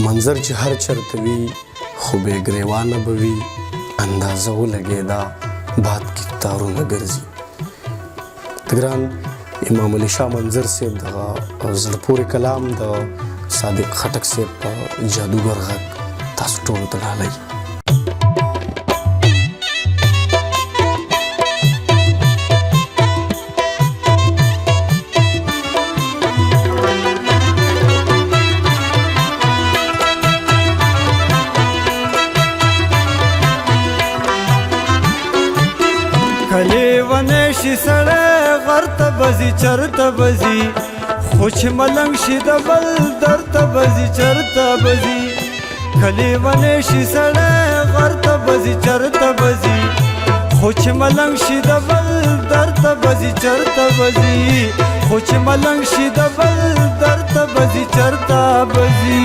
منظر چې هر چرته وي خو بې ګریوانه به وي اندازه ولګېده باد کې تارونه ګرځي. د ګران امام علي شاه منظر صاحب دغه زړه پورې کلام د صادق خټک صاحب په جادوګر غږ تاسو ټولو ته ډالۍ. کلیونه شي سړی غر ته بځي چرته بځي خو چې ملنګ شي د بل در ته بځي چرته بځي. کلیونه شي سړی غر ته بځي چرته بځي خو چې ملنګ شي د بل در ته بځي چرته بځي خو چې ملنګ شي د بل در ته بځي چرته بځي.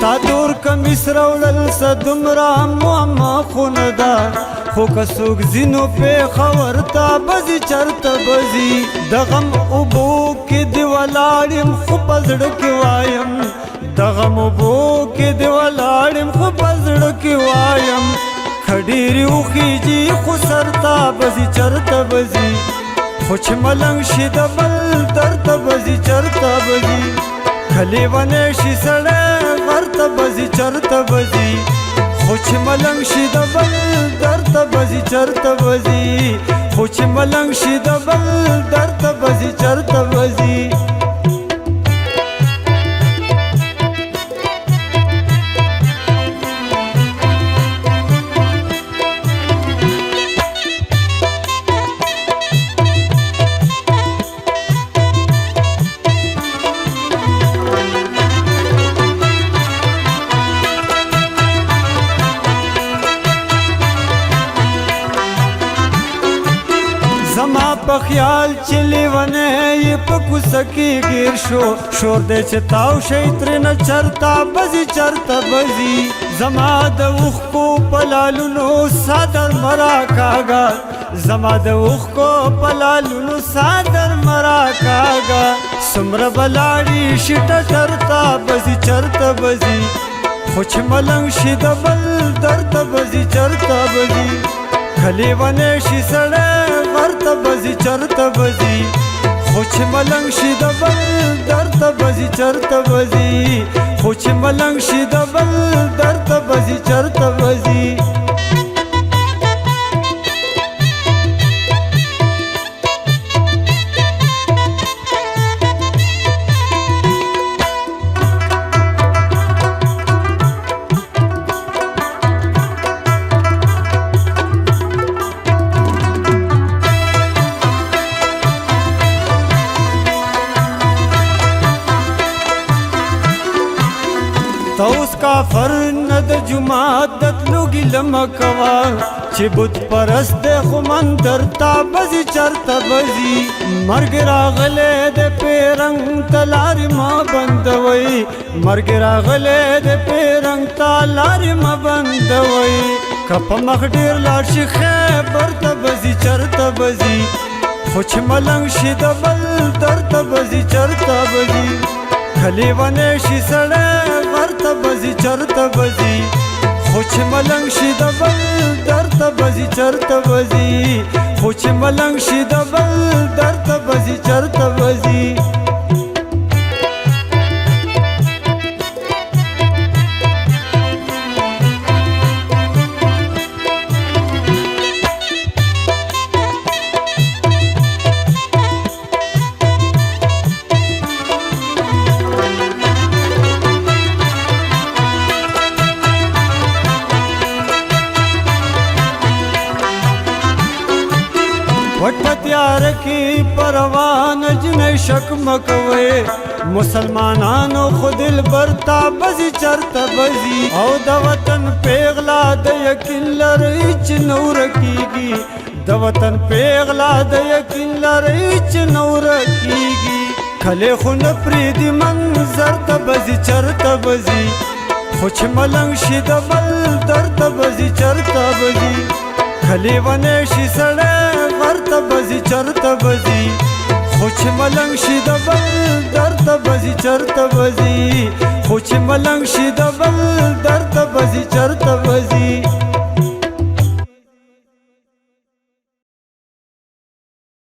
ستا دور کمیس راوړل څه دومره معما خو نه ده خو که څوک ځینو پېښور ته بځي چرته بځي. د غم اوبو کې دې ولاړ یم خو په زړه کې وایم د غم اوبو کې دې ولاړ یم خو په زړه کې وایم. ښه ډېرې وخیږي خو سر ته بځي چرته بځي خو چې ملنګ شي د بل در ته بځي چرته بځي. کلیونه شي سړی غر ته بځي چرته بځي خو چې ملنګ شي د بل در ته بځي چرته بځي خو چې ملنګ شي د بل در ته بځي چرته بځي. زما په خیال چې لیونی یې په کوڅه کې ګیر شو شور دی چې تاو شی ترېنه چرته بځي چرته بځي. زما د اوښکو په لالونو څادر مه راکاږه زما د اوښکو په لالونو څادر مه راکاږه. څومره به لاړې شي ټټر ته بځي چرته بځي خو چې ملنګ شي د بل در ته بځي چرته بځي. کلیونه شي سړی غر ته بځي چرته بځي خو چې ملنګ شي د بل در ته بځي چرته بځي خو چې ملنګ شي د بل در ته بځي چرته بځي. ته اوس کافر نه د جومات د تلو ګیله مه کوه چې بت پرست دی خو مندر ته بځي چرته بځي. مرګ راغلی د پیرنګ ته لارې مه بندوئ مرګ راغلی د پیرنګ ته لارې مه بندوئ. که په مخ ډېر لاړ شي خیبر ته بځي چرته بځي خو چې ملنګ شي د بل در ته بځي چرته بځي. کلیونه شي سړی غر ته بځي چرته بځي خو چې ملنګ شي د بل در ته بځي چرته بځي خو چې ملنګ شي د بل در ته بځي چرته بځي. وټ په تیار کې پروان جنې شک مکوي مسلمانانو خو دلبر تا بزي چرته بزي او د وطن پیغلا د یقین لري چې نور کیږي د وطن پیغلا د یقین لري چې نور کیږي کله خو نه پریدي منظر ته بزي چرته بزي خو چې ملنګ شي د بل درته بزي چرته بزي کله ونه شي سړی ورته بزي چرته بزي خو چې ملنګ شي د بل درته بزي چرته بزي خو چې ملنګ شي د بل درته بزي چرته بزي